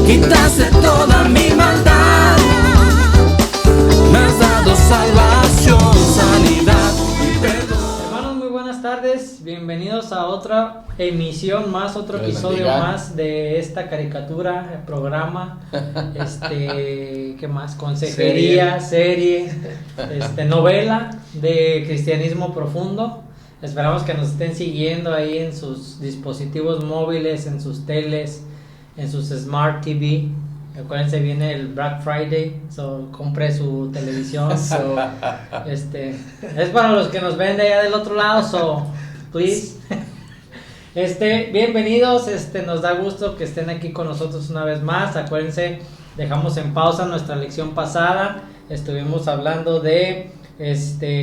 quitaste toda mi maldad, me has dado salvación, sanidad y perdón. Hermanos, muy buenas tardes, bienvenidos a otra emisión más, otro episodio más de esta caricatura, programa, ¿qué más? Consejería, serie, novela de cristianismo profundo. Esperamos que nos estén siguiendo ahí en sus dispositivos móviles, en sus teles, en sus Smart TV. Acuérdense, viene el Black Friday, compre su televisión. Es para los que nos ven de allá del otro lado, please. Bienvenidos, nos da gusto que estén aquí con nosotros una vez más. Acuérdense, dejamos en pausa nuestra lección pasada. Estuvimos hablando de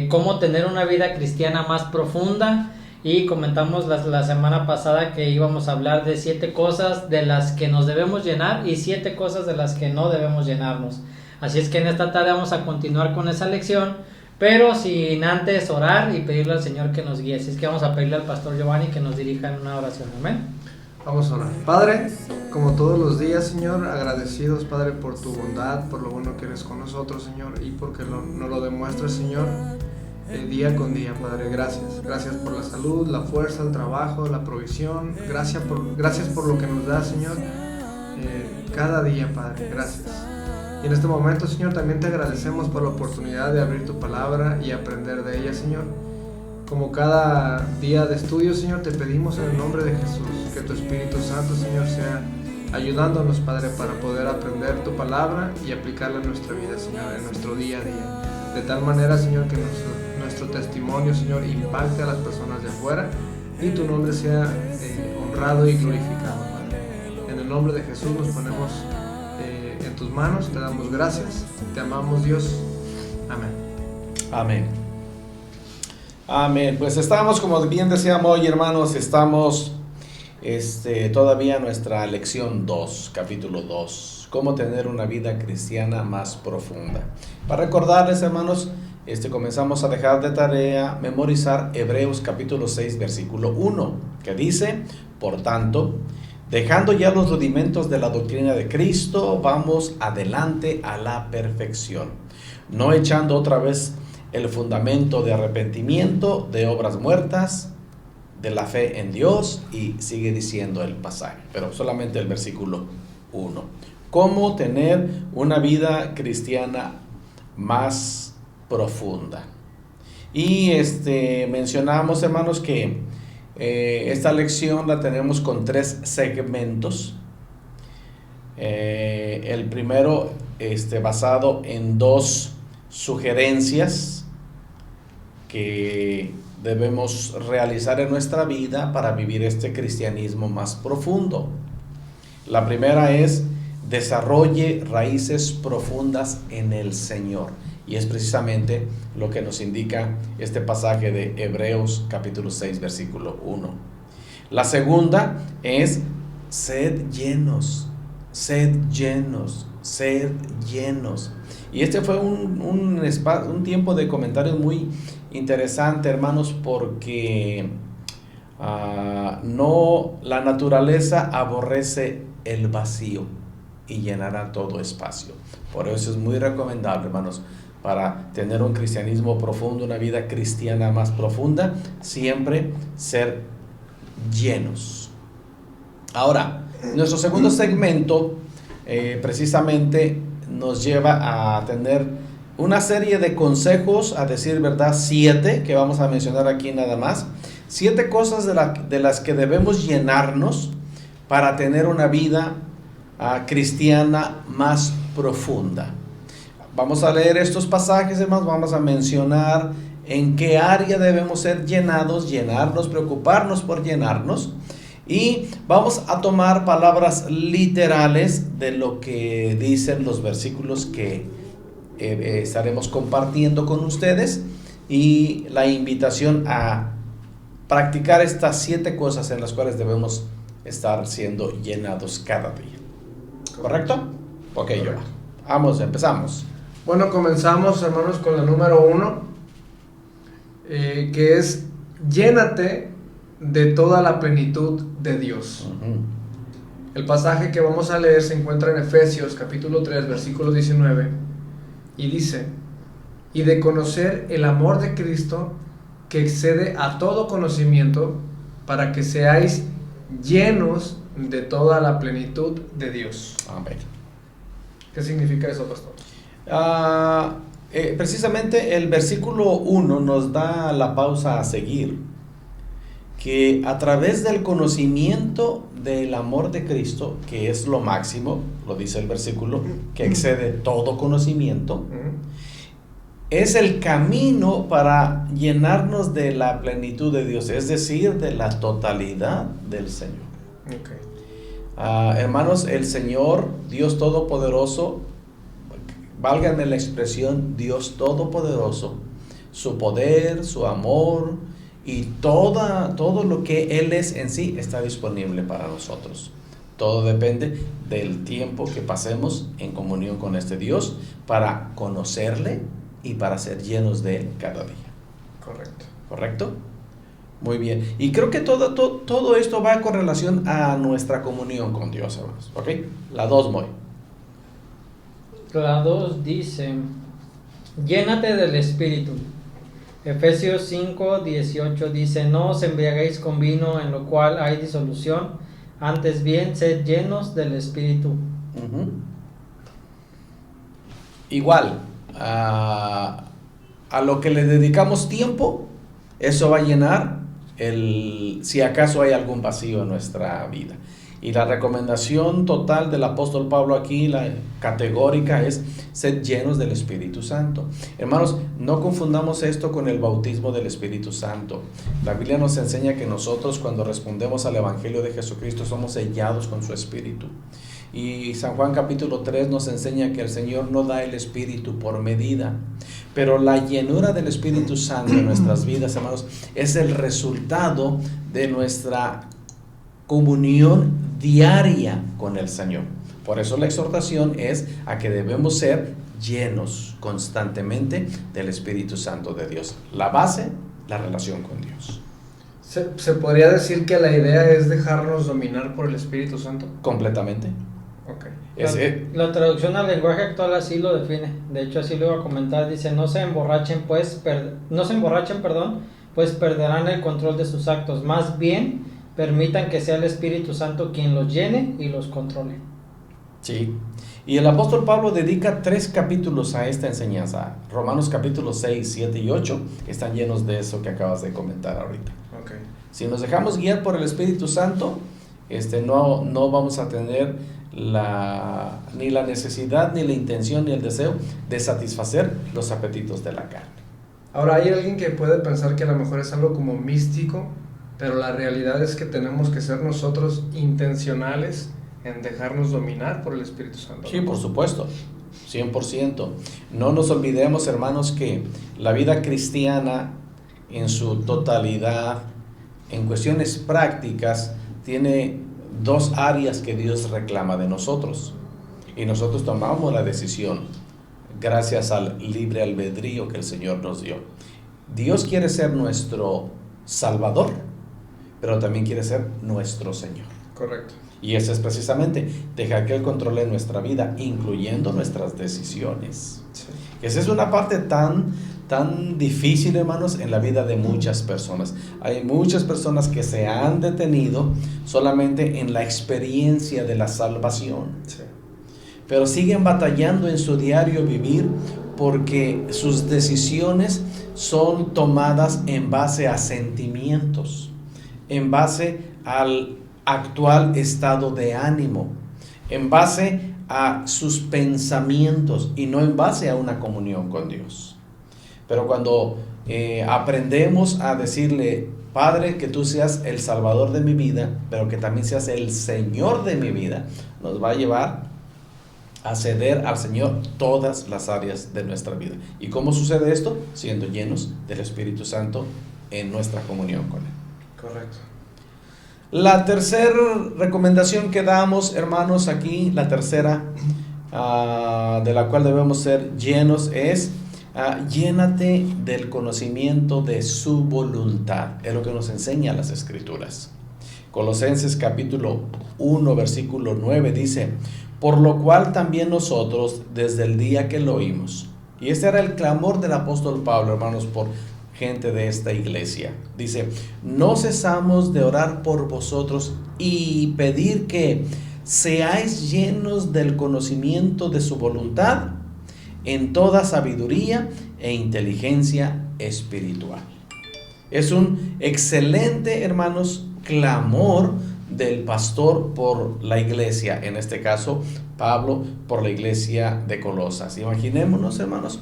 cómo tener una vida cristiana más profunda, y comentamos la semana pasada que íbamos a hablar de 7 cosas de las que nos debemos llenar y 7 cosas de las que no debemos llenarnos. Así es que en esta tarde vamos a continuar con esa lección, pero sin antes orar y pedirle al Señor que nos guíe. Así es que vamos a pedirle al pastor Giovanni que nos dirija en una oración. Amén. Vamos a orar. Padre, como todos los días, Señor, agradecidos, Padre, por tu bondad, por lo bueno que eres con nosotros, Señor, y porque nos lo demuestras, Señor, día con día, Padre. Gracias. Gracias por la salud, la fuerza, el trabajo, la provisión. Gracias por lo que nos das, Señor, cada día, Padre. Gracias. Y en este momento, Señor, también te agradecemos por la oportunidad de abrir tu palabra y aprender de ella, Señor. Como cada día de estudio, Señor, te pedimos en el nombre de Jesús que tu Espíritu Santo, Señor, sea ayudándonos, Padre, para poder aprender tu palabra y aplicarla en nuestra vida, Señor, en nuestro día a día. De tal manera, Señor, que nuestro testimonio, Señor, impacte a las personas de afuera y tu nombre sea honrado y glorificado, Padre. En el nombre de Jesús nos ponemos en tus manos, te damos gracias, te amamos, Dios. Amén. Amén. Amén. Pues estamos, como bien decíamos hoy, hermanos, estamos todavía en nuestra lección 2, capítulo 2, cómo tener una vida cristiana más profunda. Para recordarles, hermanos, comenzamos a dejar de tarea memorizar Hebreos capítulo 6, versículo 1, que dice: por tanto, dejando ya los rudimentos de la doctrina de Cristo, vamos adelante a la perfección, no echando otra vez el fundamento de arrepentimiento, de obras muertas, de la fe en Dios, y sigue diciendo el pasaje, pero solamente el versículo 1. ¿Cómo tener una vida cristiana más profunda? Y mencionamos, hermanos, que esta lección la tenemos con 3 segmentos. El primero basado en 2 sugerencias que debemos realizar en nuestra vida para vivir este cristianismo más profundo. La primera es: desarrolle raíces profundas en el Señor, y es precisamente lo que nos indica este pasaje de Hebreos capítulo 6, versículo 1. La segunda es: sed llenos, sed llenos, sed llenos. Y fue un tiempo de comentarios muy interesante, hermanos, porque la naturaleza aborrece el vacío y llenará todo espacio. Por eso es muy recomendable, hermanos, para tener un cristianismo profundo, una vida cristiana más profunda, siempre ser llenos. Ahora, nuestro segundo segmento precisamente nos lleva a tener una serie de consejos, a decir verdad, 7, que vamos a mencionar aquí nada más. 7 cosas de las que debemos llenarnos para tener una vida cristiana más profunda. Vamos a leer estos pasajes, hermanos, vamos a mencionar en qué área debemos ser llenarnos, preocuparnos por llenarnos. Y vamos a tomar palabras literales de lo que dicen los versículos que estaremos compartiendo con ustedes, y la invitación a practicar estas 7 cosas en las cuales debemos estar siendo llenados cada día. ¿Correcto? Ok, yo. Empezamos. Bueno, comenzamos, hermanos, con la número 1, que es: llénate de toda la plenitud de Dios. El pasaje que vamos a leer se encuentra en Efesios capítulo 3, versículo 19, y dice: y de conocer el amor de Cristo que excede a todo conocimiento, para que seáis llenos de toda la plenitud de Dios. Amén. ¿Qué significa eso, pastor? Precisamente el versículo 1 nos da la pausa a seguir, que a través del conocimiento del amor de Cristo, que es lo máximo, lo dice el versículo, que excede todo conocimiento, es el camino para llenarnos de la plenitud de Dios, es decir, de la totalidad del Señor. Hermanos, el Señor, Dios Todopoderoso, válgame la expresión, Dios Todopoderoso, su poder, su amor y todo lo que Él es en sí está disponible para nosotros. Todo depende del tiempo que pasemos en comunión con este Dios para conocerle y para ser llenos de Él cada día. ¿Correcto? Muy bien. Y creo que todo esto va con relación a nuestra comunión con Dios, hermanos. ¿Ok? La 2, Moy. La 2 dice: llénate del Espíritu. Efesios 5, 18 dice: no os embriaguéis con vino, en lo cual hay disolución, antes bien sed llenos del Espíritu. Igual, a lo que le dedicamos tiempo, eso va a llenar si acaso hay algún vacío en nuestra vida. Y la recomendación total del apóstol Pablo aquí, la categórica, es sed llenos del Espíritu Santo. Hermanos, no confundamos esto con el bautismo del Espíritu Santo. La Biblia nos enseña que nosotros, cuando respondemos al Evangelio de Jesucristo, somos sellados con su Espíritu. Y San Juan capítulo 3 nos enseña que el Señor no da el Espíritu por medida, pero la llenura del Espíritu Santo en nuestras vidas, hermanos, es el resultado de nuestra comunión diaria con el Señor. Por eso la exhortación es a que debemos ser llenos constantemente del Espíritu Santo de Dios. La base, la relación con Dios. ¿Se podría decir que la idea es dejarnos dominar por el Espíritu Santo? Completamente. Okay. La traducción al lenguaje actual así lo define. De hecho, así lo iba a comentar. Dice: no se emborrachen, pues perderán el control de sus actos. Más bien, permitan que sea el Espíritu Santo quien los llene y los controle. Sí. Y el apóstol Pablo dedica 3 capítulos a esta enseñanza. Romanos capítulos 6, 7 y 8 están llenos de eso que acabas de comentar ahorita. Okay. Si nos dejamos guiar por el Espíritu Santo, no vamos a tener ni la necesidad, ni la intención, ni el deseo de satisfacer los apetitos de la carne. Ahora, hay alguien que puede pensar que a lo mejor es algo como místico, pero la realidad es que tenemos que ser nosotros intencionales en dejarnos dominar por el Espíritu Santo. Sí, por supuesto, 100%. No nos olvidemos, hermanos, que la vida cristiana en su totalidad, en cuestiones prácticas, tiene 2 áreas que Dios reclama de nosotros. Y nosotros tomamos la decisión gracias al libre albedrío que el Señor nos dio. Dios quiere ser nuestro Salvador, pero también quiere ser nuestro Señor. Correcto. Y eso es precisamente dejar que Él controle nuestra vida, incluyendo nuestras decisiones. Sí. Esa es una parte tan difícil, hermanos, en la vida de muchas personas. Hay muchas personas que se han detenido solamente en la experiencia de la salvación. Sí. Pero siguen batallando en su diario vivir porque sus decisiones son tomadas en base a sentimientos, en base al actual estado de ánimo, en base a sus pensamientos y no en base a una comunión con Dios. Pero cuando aprendemos a decirle: Padre, que tú seas el Salvador de mi vida, pero que también seas el Señor de mi vida, nos va a llevar a ceder al Señor todas las áreas de nuestra vida. ¿Y cómo sucede esto? Siendo llenos del Espíritu Santo en nuestra comunión con Él. Correcto. La tercera recomendación que damos, hermanos, aquí, la tercera de la cual debemos ser llenos es: llénate del conocimiento de su voluntad. Es lo que nos enseña las Escrituras. Colosenses capítulo 1, versículo 9 dice: por lo cual también nosotros, desde el día que lo oímos. Y este era el clamor del apóstol Pablo, hermanos, por gente de esta iglesia. Dice: no cesamos de orar por vosotros y pedir que seáis llenos del conocimiento de su voluntad en toda sabiduría e inteligencia espiritual. Es un excelente, hermanos, clamor del pastor por la iglesia, en este caso Pablo por la iglesia de Colosas. Imaginémonos, hermanos,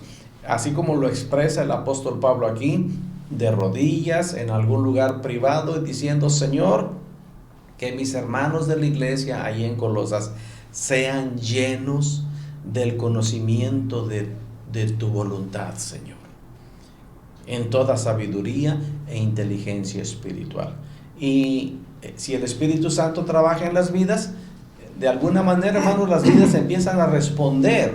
así como lo expresa el apóstol Pablo aquí, de rodillas en algún lugar privado y diciendo: Señor, que mis hermanos de la iglesia ahí en Colosas sean llenos del conocimiento de tu voluntad, Señor, en toda sabiduría e inteligencia espiritual. Y si el Espíritu Santo trabaja en las vidas, de alguna manera, hermanos, las vidas empiezan a responder.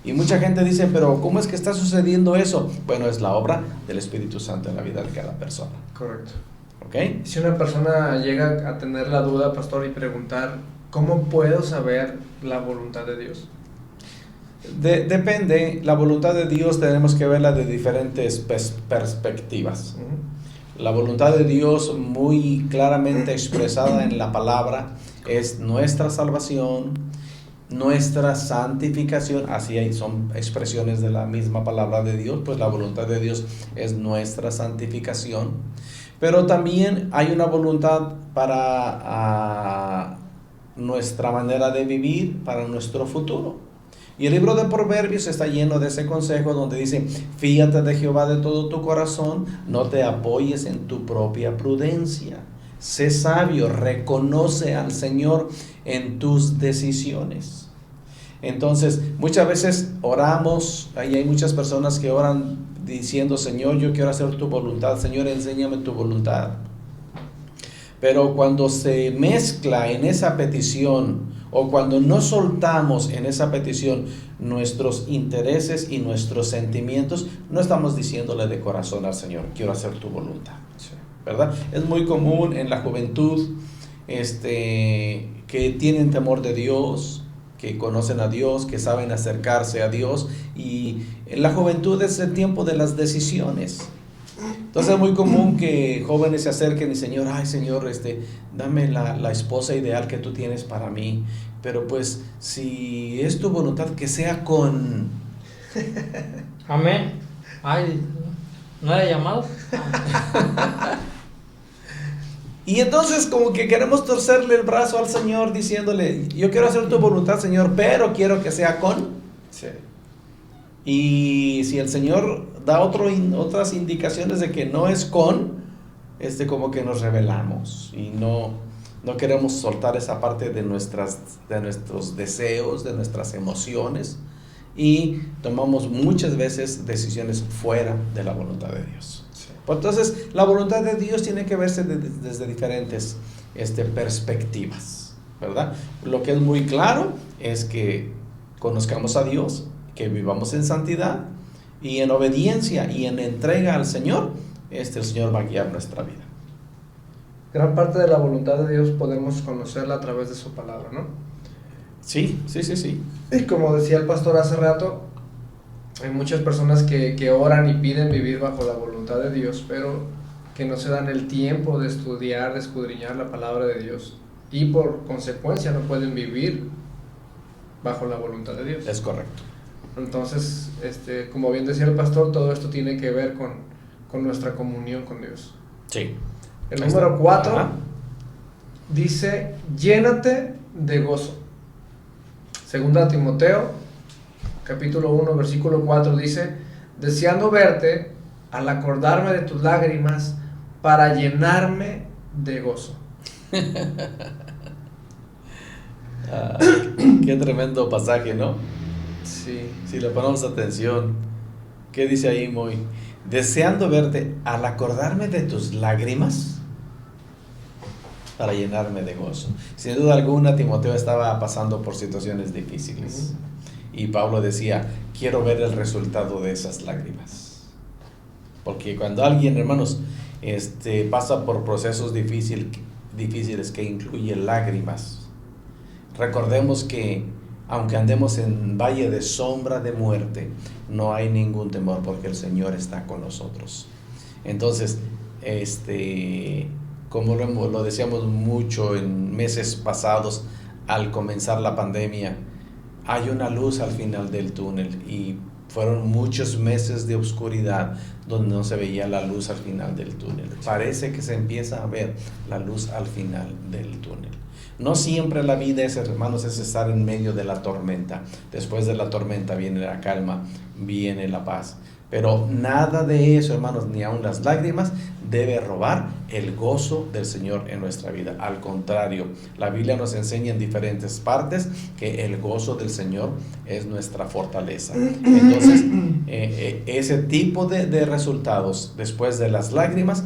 Y mucha gente dice: pero ¿cómo es que está sucediendo eso? Bueno, es la obra del Espíritu Santo en la vida de cada persona. Correcto. ¿Ok? Si una persona llega a tener la duda, pastor, y preguntar: ¿cómo puedo saber la voluntad de Dios? Depende. La voluntad de Dios tenemos que verla de diferentes perspectivas. La voluntad de Dios, muy claramente expresada en la palabra, es nuestra salvación, nuestra santificación. Así son expresiones de la misma palabra de Dios. Pues la voluntad de Dios es nuestra santificación. Pero también hay una voluntad para nuestra manera de vivir, para nuestro futuro. Y el libro de Proverbios está lleno de ese consejo donde dice: fíate de Jehová de todo tu corazón, no te apoyes en tu propia prudencia. Sé sabio, reconoce al Señor en tus decisiones. Entonces, muchas veces oramos, y hay muchas personas que oran diciendo: Señor, yo quiero hacer tu voluntad, Señor, enséñame tu voluntad. Pero cuando se mezcla en esa petición, o cuando no soltamos en esa petición nuestros intereses y nuestros sentimientos, no estamos diciéndole de corazón al Señor: quiero hacer tu voluntad. Sí. ¿Verdad? Es muy común en la juventud que tienen temor de Dios, que conocen a Dios, que saben acercarse a Dios, y en la juventud es el tiempo de las decisiones. Entonces es muy común que jóvenes se acerquen y: Señor, ay Señor, dame la esposa ideal que tú tienes para mí, pero pues si es tu voluntad, que sea con... Amén. Ay, ¿no era llamado? Y entonces como que queremos torcerle el brazo al Señor diciéndole: yo quiero hacer tu voluntad, Señor, pero quiero que sea con... Sí. Y si el Señor da otras indicaciones de que no es con, como que nos rebelamos y no queremos soltar esa parte de nuestros deseos, de nuestras emociones, y tomamos muchas veces decisiones fuera de la voluntad de Dios. Sí. Entonces, la voluntad de Dios tiene que verse desde diferentes perspectivas, ¿verdad? Lo que es muy claro es que conozcamos a Dios, que vivamos en santidad y en obediencia y en entrega al Señor. El Señor va a guiar nuestra vida. Gran parte de la voluntad de Dios podemos conocerla a través de su palabra, ¿no? Sí. Y como decía el pastor hace rato, hay muchas personas que oran y piden vivir bajo la voluntad de Dios, pero que no se dan el tiempo de estudiar, de escudriñar la palabra de Dios, y por consecuencia no pueden vivir bajo la voluntad de Dios. Es correcto. Entonces, como bien decía el pastor, todo esto tiene que ver con nuestra comunión con Dios. Sí. El número 4 dice: llénate de gozo. Segunda Timoteo, capítulo 1, versículo 4 dice: deseando verte, al acordarme de tus lágrimas, para llenarme de gozo. Qué tremendo pasaje, ¿no? Sí. Si le ponemos atención, ¿qué dice ahí, Moy? Deseando verte, al acordarme de tus lágrimas, para llenarme de gozo. Sin duda alguna, Timoteo estaba pasando por situaciones difíciles. Y Pablo decía: quiero ver el resultado de esas lágrimas. Porque cuando alguien, hermanos, pasa por procesos difíciles que incluye lágrimas. Recordemos que aunque andemos en valle de sombra de muerte, no hay ningún temor porque el Señor está con nosotros. Entonces, como lo decíamos mucho en meses pasados al comenzar la pandemia, hay una luz al final del túnel, y fueron muchos meses de oscuridad donde no se veía la luz al final del túnel. Parece que se empieza a ver la luz al final del túnel. No siempre la vida, hermanos, es estar en medio de la tormenta. Después de la tormenta viene la calma, viene la paz. Pero nada de eso, hermanos, ni aun las lágrimas, debe robar el gozo del Señor en nuestra vida. Al contrario, la Biblia nos enseña en diferentes partes que el gozo del Señor es nuestra fortaleza. Entonces, ese tipo de resultados después de las lágrimas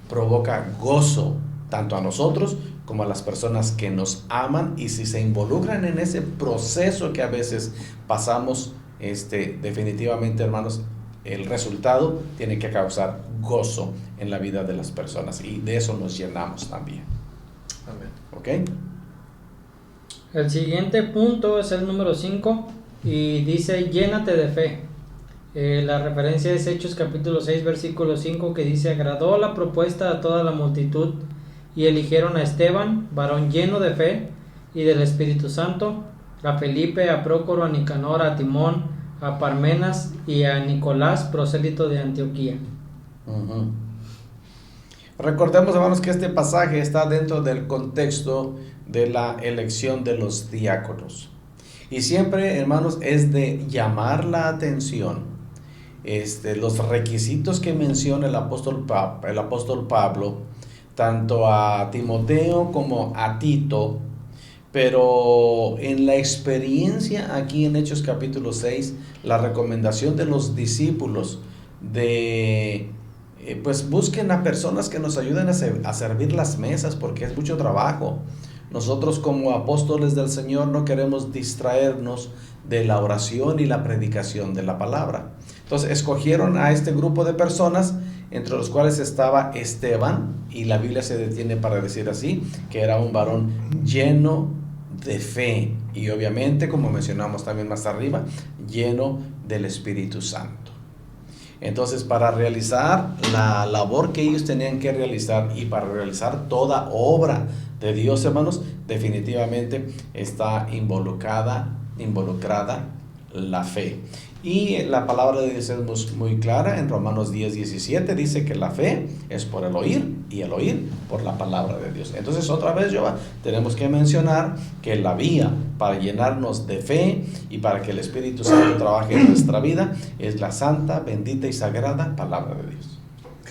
provoca gozo tanto a nosotros como a las personas que nos aman, y si se involucran en ese proceso que a veces pasamos, definitivamente, hermanos, el resultado tiene que causar gozo en la vida de las personas, y de eso nos llenamos también. Amén. ¿Ok? El siguiente punto es el número 5 y dice: llénate de fe. La referencia es Hechos capítulo 6 versículo 5, que dice: agradó la propuesta a toda la multitud y eligieron a Esteban, varón lleno de fe y del Espíritu Santo, a Felipe, a Prócoro, a Nicanor, a Timón, a Parmenas y a Nicolás, prosélito de Antioquía. Uh-huh. Recordemos, hermanos, que este pasaje está dentro del contexto de la elección de los diáconos, y siempre, hermanos, es de llamar la atención los requisitos que menciona el apóstol Pablo, tanto a Timoteo como a Tito. Pero en la experiencia aquí en Hechos capítulo 6, la recomendación de los discípulos pues busquen a personas que nos ayuden a servir las mesas, porque es mucho trabajo. Nosotros como apóstoles del Señor no queremos distraernos de la oración y la predicación de la palabra. Entonces escogieron a este grupo de personas, entre los cuales estaba Esteban, y la Biblia se detiene para decir así, que era un varón lleno de fe, y obviamente, como mencionamos también más arriba, lleno del Espíritu Santo. Entonces, para realizar la labor que ellos tenían que realizar, y para realizar toda obra de Dios, hermanos, definitivamente está involucrada la fe. Y la palabra de Dios es muy clara en Romanos 10:17, dice que la fe es por el oír, y el oír por la palabra de Dios. Entonces, otra vez, tenemos que mencionar que la vía para llenarnos de fe y para que el Espíritu Santo trabaje en nuestra vida es la santa, bendita y sagrada palabra de Dios.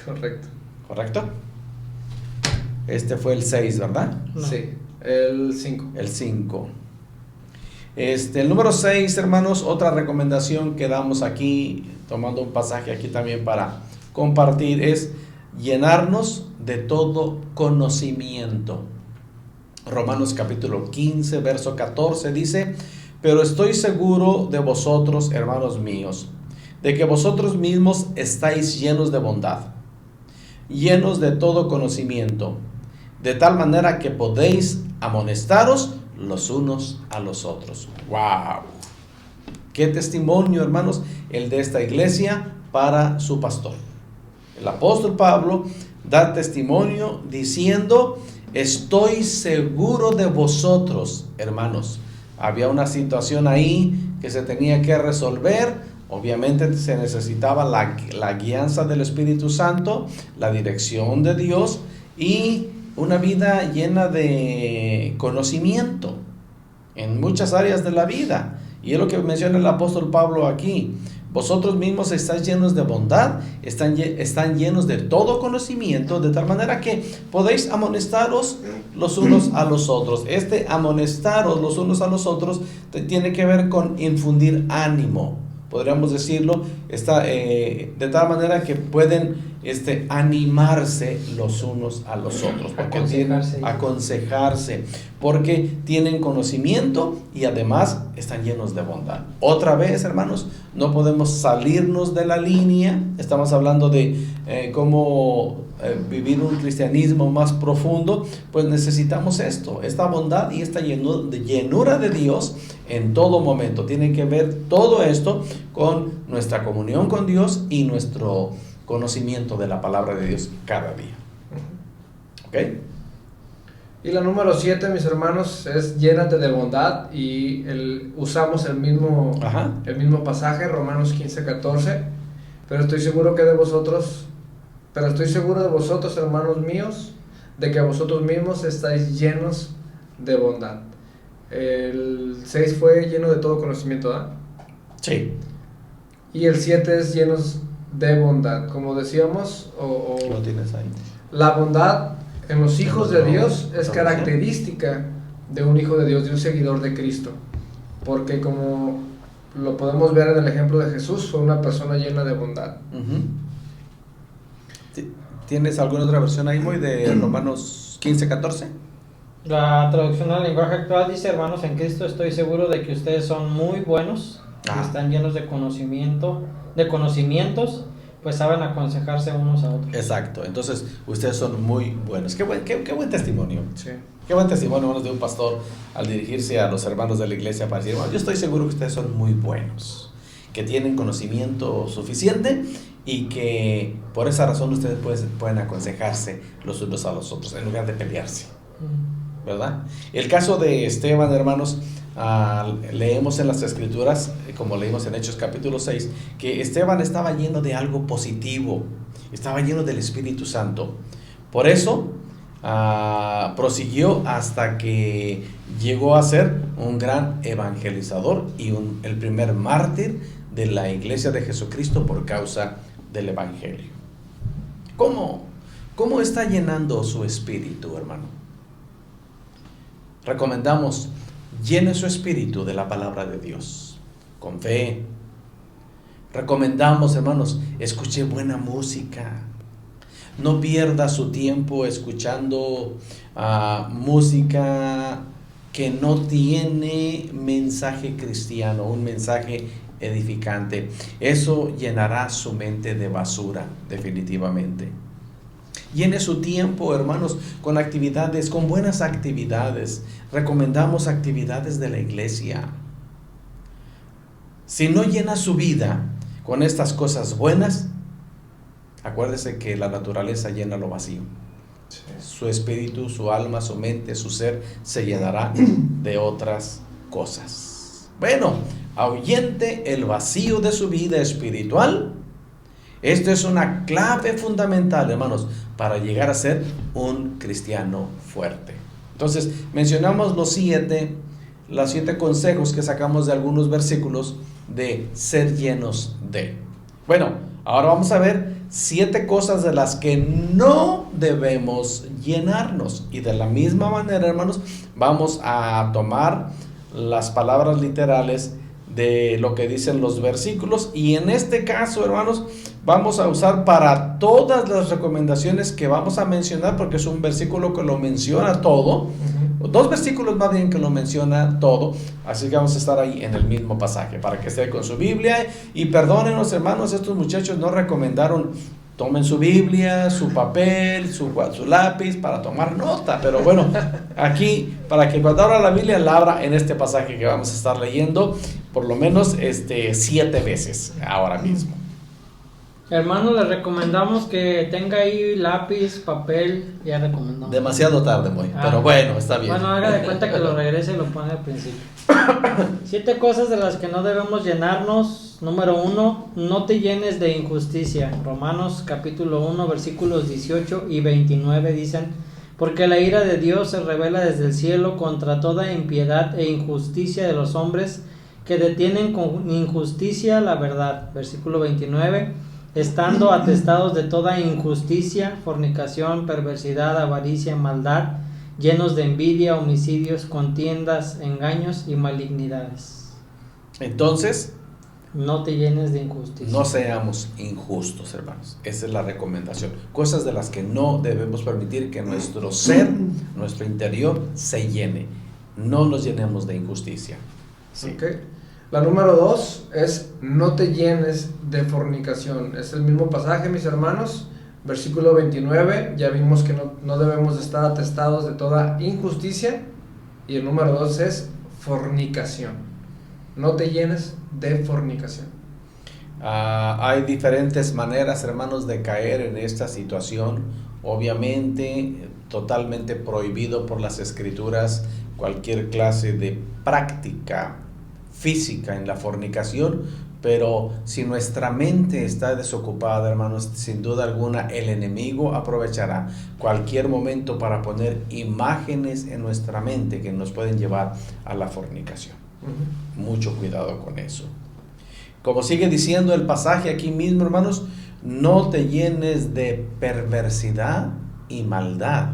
Correcto. ¿Correcto? Este fue el 6, ¿verdad? No. Sí, el 5. El 5. El número 6, hermanos, otra recomendación que damos aquí, tomando un pasaje aquí también para compartir, es llenarnos de todo conocimiento. Romanos capítulo 15, verso 14 dice: pero estoy seguro de vosotros, hermanos míos, de que vosotros mismos estáis llenos de bondad, llenos de todo conocimiento, de tal manera que podéis amonestaros los unos a los otros. ¡Wow! ¡Qué testimonio, hermanos, el de esta iglesia para su pastor! El apóstol Pablo da testimonio diciendo: estoy seguro de vosotros, hermanos. Había una situación ahí que se tenía que resolver. Obviamente se necesitaba la guianza del Espíritu Santo, la dirección de Dios y una vida llena de conocimiento en muchas áreas de la vida. Y es lo que menciona el apóstol Pablo aquí. Vosotros mismos estáis llenos de bondad, están llenos de todo conocimiento, de tal manera que podéis amonestaros los unos a los otros. Amonestaros los unos a los otros tiene que ver con infundir ánimo, podríamos decirlo, de tal manera que pueden animarse los unos a los otros, porque aconsejarse, porque tienen conocimiento y además están llenos de bondad. Otra vez, hermanos, no podemos salirnos de la línea. Estamos hablando de cómo vivir un cristianismo más profundo. Pues necesitamos esta bondad y esta llenura de Dios en todo momento. Tiene que ver todo esto con nuestra comunión con Dios y nuestro conocimiento de la palabra de Dios cada día. ¿Ok? Y la número 7, mis hermanos, es llénate de bondad, y usamos el mismo pasaje, Romanos 15:14. Pero estoy seguro de vosotros, hermanos míos, de que vosotros mismos estáis llenos de bondad. El 6 fue lleno de todo conocimiento, ¿verdad? Sí. Y el 7 es llenos de bondad, como decíamos, lo tienes ahí. La bondad en los hijos de Dios es característica de un hijo de Dios, de un seguidor de Cristo, porque como lo podemos ver en el ejemplo de Jesús, fue una persona llena de bondad. ¿Tienes alguna otra versión ahí, Moy, de Romanos 15:14? La traducción al lenguaje actual dice: hermanos en Cristo, estoy seguro de que ustedes son muy buenos, están llenos de conocimientos, pues saben aconsejarse unos a otros. Exacto, entonces ustedes son muy buenos. Qué buen testimonio. Sí. Qué buen testimonio, hermanos, de un pastor al dirigirse a los hermanos de la iglesia para decir: yo estoy seguro que ustedes son muy buenos, que tienen conocimiento suficiente y que por esa razón ustedes pueden aconsejarse los unos a los otros en lugar de pelearse, ¿verdad? El caso de Esteban, hermanos, leemos en las escrituras, como leímos en Hechos capítulo 6, que Esteban estaba lleno de algo positivo, estaba lleno del Espíritu Santo. Por eso prosiguió hasta que llegó a ser un gran evangelizador y el primer mártir de la iglesia de Jesucristo por causa del evangelio. ¿Cómo está llenando su espíritu, hermano? Recomendamos: llene su espíritu de la palabra de Dios, con fe. Recomendamos, hermanos, escuche buena música. No pierda su tiempo escuchando música que no tiene mensaje cristiano, un mensaje edificante. Eso llenará su mente de basura, definitivamente. Llene su tiempo, hermanos, con actividades, con buenas actividades. Recomendamos actividades de la iglesia. Si no llena su vida con estas cosas buenas, acuérdese que la naturaleza llena lo vacío. Sí. Su espíritu, su alma, su mente, su ser se llenará de otras cosas. Bueno, ahuyente el vacío de su vida espiritual. Esto es una clave fundamental, hermanos, para llegar a ser un cristiano fuerte. Entonces, mencionamos los 7 consejos que sacamos de algunos versículos de ser llenos de. Bueno, ahora vamos a ver 7 cosas de las que no debemos llenarnos. Y de la misma manera, hermanos, vamos a tomar las palabras literales de lo que dicen los versículos, y en este caso, hermanos, vamos a usar para todas las recomendaciones que vamos a mencionar, porque es un versículo que lo menciona todo, 2 versículos más bien que lo menciona todo, así que vamos a estar ahí en el mismo pasaje, para que esté con su Biblia. Y perdónenos, hermanos, estos muchachos no recomendaron tomen su Biblia, su papel, su lápiz para tomar nota, pero bueno, aquí para que cuando abra la Biblia la abra en este pasaje que vamos a estar leyendo por lo menos 7 veces ahora mismo. Hermano, le recomendamos que tenga ahí lápiz, papel, ya recomendamos. Demasiado tarde, pero bueno, está bien. Bueno, haga de cuenta que lo regrese y lo pone al principio. 7 cosas de las que no debemos llenarnos. Número 1, no te llenes de injusticia. Romanos capítulo 1, versículos 18 y 29 dicen: porque la ira de Dios se revela desde el cielo contra toda impiedad e injusticia de los hombres que detienen con injusticia la verdad. Versículo 29, estando atestados de toda injusticia, fornicación, perversidad, avaricia, maldad, llenos de envidia, homicidios, contiendas, engaños y malignidades. Entonces, No te llenes de injusticia. No seamos injustos, hermanos. Esa es la recomendación. Cosas de las que no debemos permitir que nuestro ser, nuestro interior, se llene. No nos llenemos de injusticia. Sí. Okay. La número 2 es no te llenes de fornicación. Es el mismo pasaje, mis hermanos. Versículo 29, ya vimos que no debemos de estar atestados de toda injusticia. Y el número 2 es fornicación. No te llenes de fornicación. Hay diferentes maneras, hermanos, de caer en esta situación. Obviamente, totalmente prohibido por las Escrituras cualquier clase de práctica física en la fornicación, pero si nuestra mente está desocupada, hermanos, sin duda alguna el enemigo aprovechará cualquier momento para poner imágenes en nuestra mente que nos pueden llevar a la fornicación. Mucho cuidado con eso. Como sigue diciendo el pasaje aquí mismo, hermanos, no te llenes de perversidad y maldad,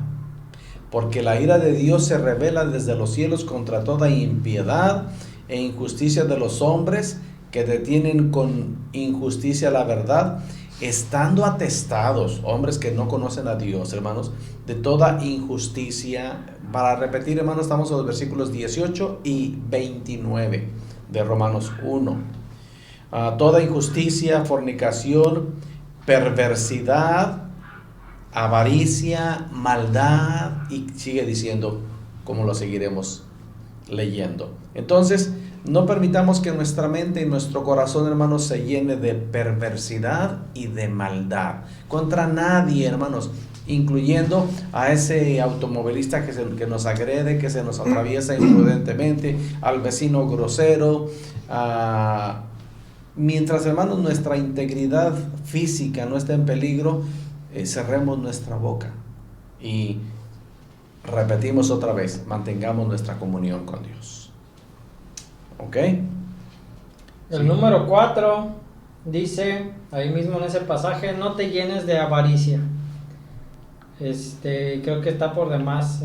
porque la ira de Dios se revela desde los cielos contra toda impiedad e injusticia de los hombres que detienen con injusticia la verdad, estando atestados, hombres que no conocen a Dios, hermanos, de toda injusticia. Para repetir, hermanos, estamos en los versículos 18 y 29 de Romanos 1. Toda injusticia, fornicación, perversidad, avaricia, maldad, y sigue diciendo, como lo seguiremos leyendo. Entonces, no permitamos que nuestra mente y nuestro corazón, hermanos, se llene de perversidad y de maldad contra nadie, hermanos, incluyendo a ese automovilista que nos agrede, que se nos atraviesa imprudentemente, al vecino grosero. Mientras, hermanos, nuestra integridad física no esté en peligro, cerremos nuestra boca y repetimos otra vez, mantengamos nuestra comunión con Dios. ¿Ok? El número 4 dice, ahí mismo en ese pasaje, no te llenes de avaricia. Creo que está por demás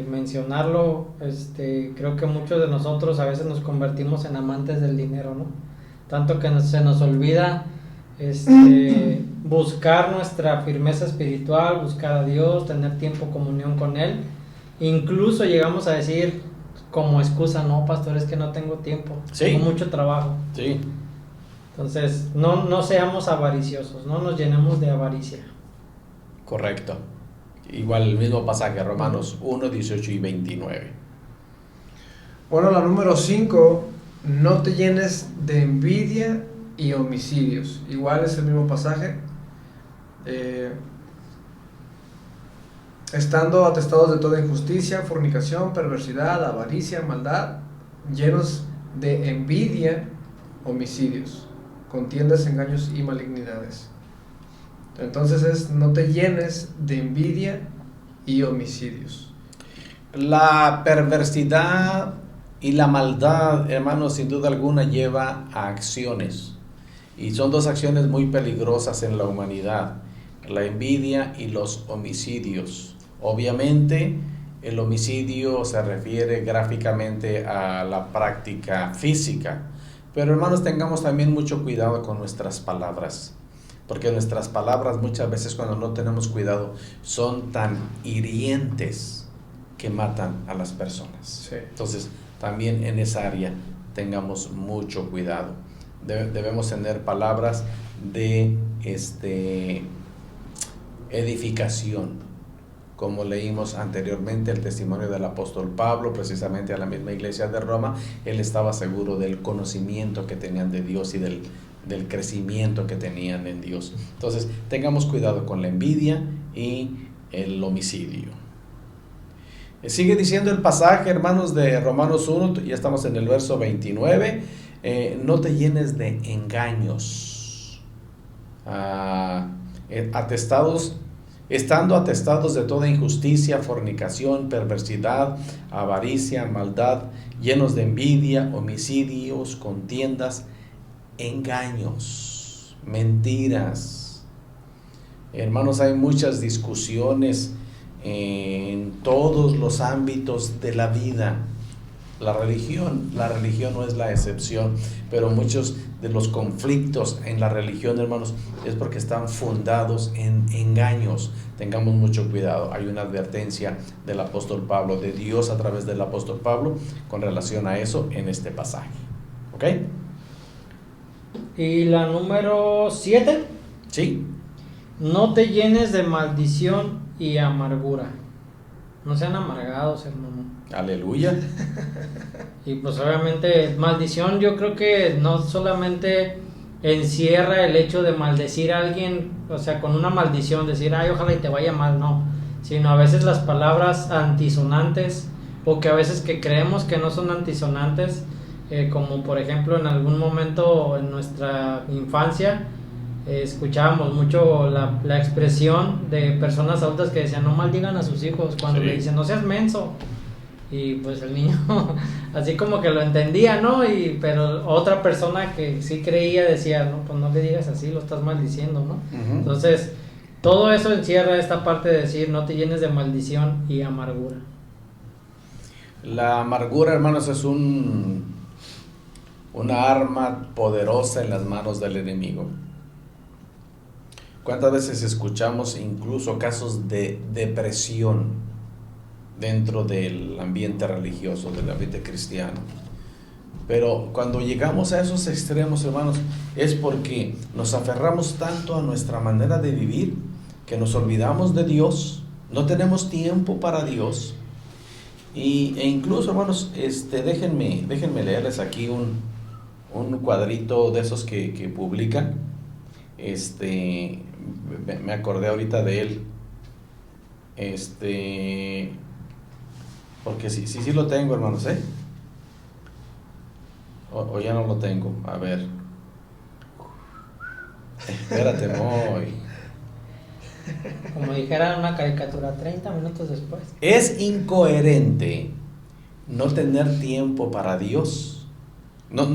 mencionarlo. Creo que muchos de nosotros a veces nos convertimos en amantes del dinero, ¿no? Tanto que se nos olvida buscar nuestra firmeza espiritual, buscar a Dios, tener tiempo, comunión con Él. Incluso llegamos a decir como excusa, no, pastor, es que no tengo tiempo, sí, tengo mucho trabajo. Sí. Entonces, no seamos avariciosos, no nos llenemos de avaricia. Correcto. Igual el mismo pasaje, Romanos 1, 18 y 29. Bueno, la número 5, no te llenes de envidia y homicidios. Igual es el mismo pasaje. Estando atestados de toda injusticia, fornicación, perversidad, avaricia, maldad, llenos de envidia, homicidios, contiendas, engaños y malignidades. Entonces no te llenes de envidia y homicidios. La perversidad y la maldad, hermanos, sin duda alguna lleva a acciones. Y son dos acciones muy peligrosas en la humanidad: la envidia y los homicidios. Obviamente, el homicidio se refiere gráficamente a la práctica física. Pero, hermanos, tengamos también mucho cuidado con nuestras palabras. Porque nuestras palabras muchas veces, cuando no tenemos cuidado, son tan hirientes que matan a las personas. Sí. Entonces, también en esa área tengamos mucho cuidado. Debemos tener palabras de edificación. Como leímos anteriormente el testimonio del apóstol Pablo, precisamente a la misma iglesia de Roma, él estaba seguro del conocimiento que tenían de Dios y del crecimiento que tenían en Dios. Entonces, tengamos cuidado con la envidia y el homicidio. Sigue diciendo el pasaje, hermanos, de Romanos 1, ya estamos en el verso 29, no te llenes de engaños, estando atestados de toda injusticia, fornicación, perversidad, avaricia, maldad, llenos de envidia, homicidios, contiendas, engaños, mentiras. Hermanos, hay muchas discusiones en todos los ámbitos de la vida. La religión no es la excepción, pero muchos de los conflictos en la religión, hermanos, es porque están fundados en engaños. Tengamos mucho cuidado. Hay una advertencia del apóstol Pablo, de Dios a través del apóstol Pablo, con relación a eso en este pasaje. ¿Ok? Y la número 7. Sí. No te llenes de maldición y amargura. No sean amargados, hermano. Aleluya. Y pues obviamente maldición, yo creo que no solamente encierra el hecho de maldecir a alguien, o sea, con una maldición, decir, ay, ojalá y te vaya mal, no, sino a veces las palabras antisonantes, o que a veces que creemos que no son antisonantes, como por ejemplo en algún momento en nuestra infancia, escuchábamos mucho la expresión de personas adultas que decían, no maldigan a sus hijos, cuando le dicen, no seas menso. Y pues el niño así como que lo entendía, ¿no? Pero otra persona que sí creía decía, no, pues no le digas así, lo estás maldiciendo, ¿no? Uh-huh. Entonces, todo eso encierra esta parte de decir, no te llenes de maldición y amargura. La amargura, hermanos, es una arma poderosa en las manos del enemigo. ¿Cuántas veces escuchamos incluso casos de depresión dentro del ambiente religioso, del ambiente cristiano? Pero cuando llegamos a esos extremos, hermanos, es porque nos aferramos tanto a nuestra manera de vivir que nos olvidamos de Dios, no tenemos tiempo para Dios. E incluso, hermanos, déjenme leerles aquí un cuadrito de esos que publican. Me acordé ahorita de él. Porque sí lo tengo, hermanos, o ya no lo tengo. A ver. Espérate, voy. Como dijera una caricatura, 30 minutos después. Es incoherente no tener tiempo para Dios. No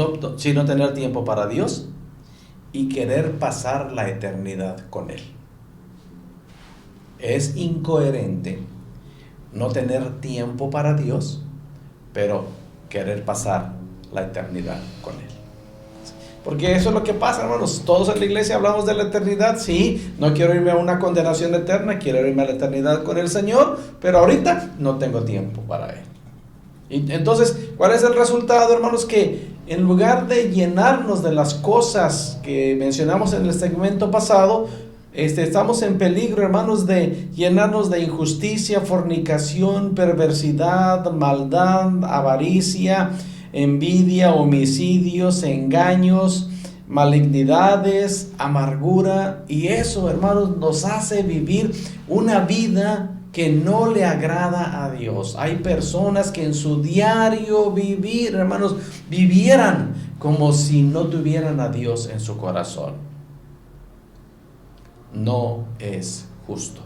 tener tiempo para Dios y querer pasar la eternidad con Él. Es incoherente no tener tiempo para Dios, pero querer pasar la eternidad con Él. Porque eso es lo que pasa, hermanos. Todos en la iglesia hablamos de la eternidad. Sí, no quiero irme a una condenación eterna, quiero irme a la eternidad con el Señor, pero ahorita no tengo tiempo para Él. Y entonces, ¿cuál es el resultado, hermanos? Que en lugar de llenarnos de las cosas que mencionamos en el segmento pasado, estamos en peligro, hermanos, de llenarnos de injusticia, fornicación, perversidad, maldad, avaricia, envidia, homicidios, engaños, malignidades, amargura. Y eso, hermanos, nos hace vivir una vida que no le agrada a Dios. Hay personas que en su diario vivir, hermanos, vivieran como si no tuvieran a Dios en su corazón. No es justo.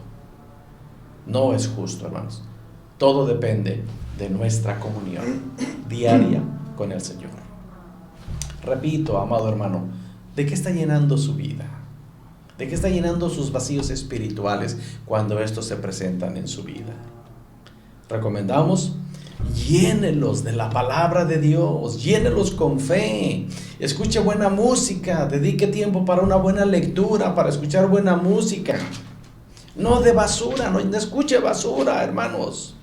No es justo, hermanos. Todo depende de nuestra comunión diaria con el Señor. Repito, amado hermano, ¿de qué está llenando su vida? ¿De qué está llenando sus vacíos espirituales cuando estos se presentan en su vida? Recomendamos, llénelos de la palabra de Dios, llénelos con fe, escuche buena música, dedique tiempo para una buena lectura, para escuchar buena música. No de basura, no escuche basura, hermanos.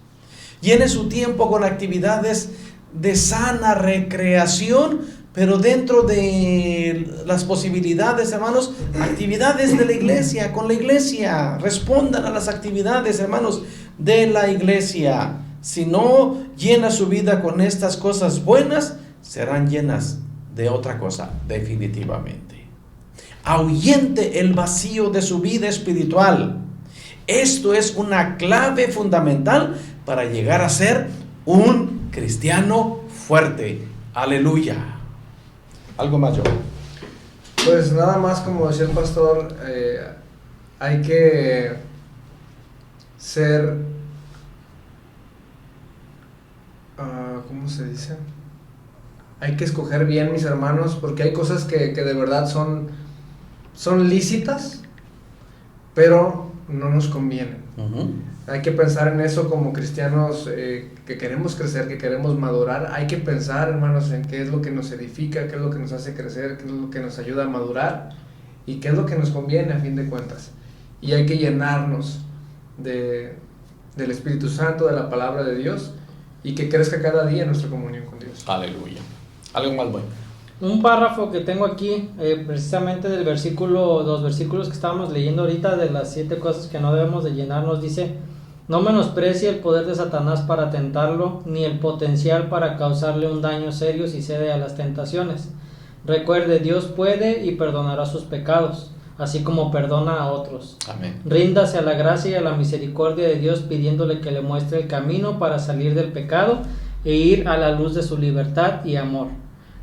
Llene su tiempo con actividades de sana recreación, pero dentro de las posibilidades, hermanos, actividades de la iglesia, con la iglesia. Respondan a las actividades, hermanos, de la iglesia. Si no llena su vida con estas cosas buenas, serán llenas de otra cosa, definitivamente. Ahuyente el vacío de su vida espiritual. Esto es una clave fundamental para llegar a ser un cristiano fuerte. Aleluya. ¿Algo más, yo? Pues nada más, como decía el pastor, hay que ser, ¿cómo se dice? Hay que escoger bien, mis hermanos, porque hay cosas que de verdad son lícitas, pero no nos convienen. Hay que pensar en eso como cristianos que queremos crecer, que queremos madurar. Hay que pensar, hermanos, en qué es lo que nos edifica, qué es lo que nos hace crecer, qué es lo que nos ayuda a madurar y qué es lo que nos conviene a fin de cuentas. Y hay que llenarnos del Espíritu Santo, de la palabra de Dios, y que crezca cada día nuestra comunión con Dios. Aleluya. Algo más bueno. Un párrafo que tengo aquí, precisamente del versículo, los versículos que estábamos leyendo ahorita, de las 7 cosas que no debemos de llenarnos, dice: no menosprecie el poder de Satanás para tentarlo, ni el potencial para causarle un daño serio si cede a las tentaciones. Recuerde, Dios puede y perdonará sus pecados, así como perdona a otros. Amén. Ríndase a la gracia y a la misericordia de Dios, pidiéndole que le muestre el camino para salir del pecado e ir a la luz de su libertad y amor.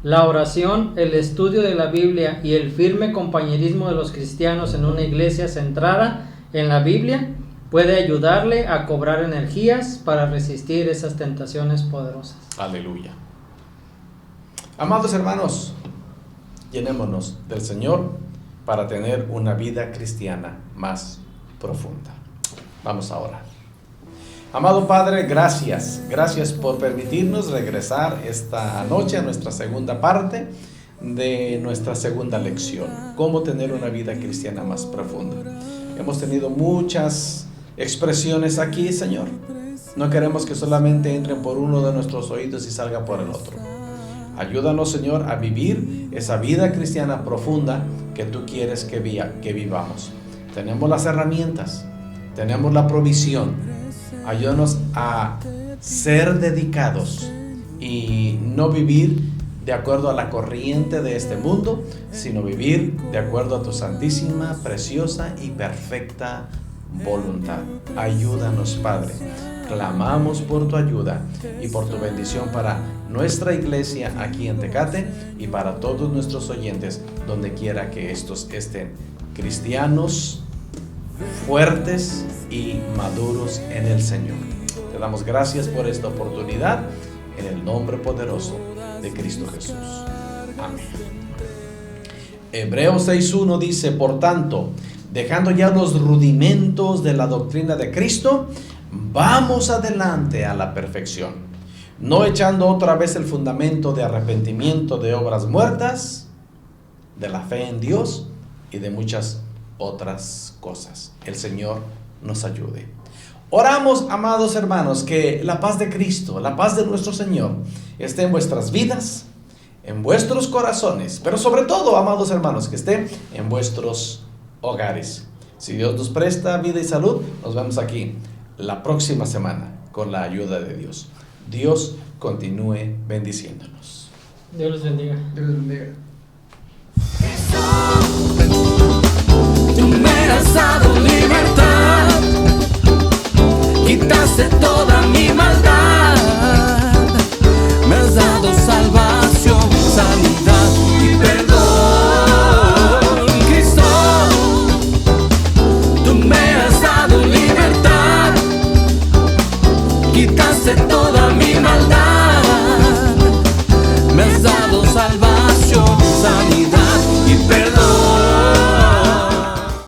La oración, el estudio de la Biblia y el firme compañerismo de los cristianos en una iglesia centrada en la Biblia puede ayudarle a cobrar energías para resistir esas tentaciones poderosas. Aleluya. Amados hermanos, llenémonos del Señor para tener una vida cristiana más profunda. Vamos a orar. Amado Padre, gracias por permitirnos regresar esta noche a nuestra segunda parte de nuestra segunda lección, cómo tener una vida cristiana más profunda. Hemos tenido muchas expresiones aquí, Señor. No queremos que solamente entren por uno de nuestros oídos y salga por el otro. Ayúdanos, Señor, a vivir esa vida cristiana profunda que tú quieres que vivamos. Tenemos las herramientas, tenemos la provisión. Ayúdanos a ser dedicados y no vivir de acuerdo a la corriente de este mundo, sino vivir de acuerdo a tu santísima, preciosa y perfecta voluntad. Ayúdanos, Padre. Clamamos por tu ayuda y por tu bendición para nuestra iglesia aquí en Tecate y para todos nuestros oyentes, donde quiera que estos estén, cristianos fuertes y maduros en el Señor. Te damos gracias por esta oportunidad en el nombre poderoso de Cristo Jesús. Amén. Hebreos 6:1 dice: por tanto, dejando ya los rudimentos de la doctrina de Cristo, vamos adelante a la perfección, no echando otra vez el fundamento de arrepentimiento de obras muertas, de la fe en Dios y de muchas otras cosas. El Señor nos ayude. Oramos, amados hermanos, que la paz de Cristo, la paz de nuestro Señor, esté en vuestras vidas, en vuestros corazones, pero sobre todo, amados hermanos, que esté en vuestros hogares. Si Dios nos presta vida y salud, nos vemos aquí la próxima semana con la ayuda de Dios. Dios continúe bendiciéndonos. Dios los bendiga. Dios les bendiga. Tú me has dado libertad.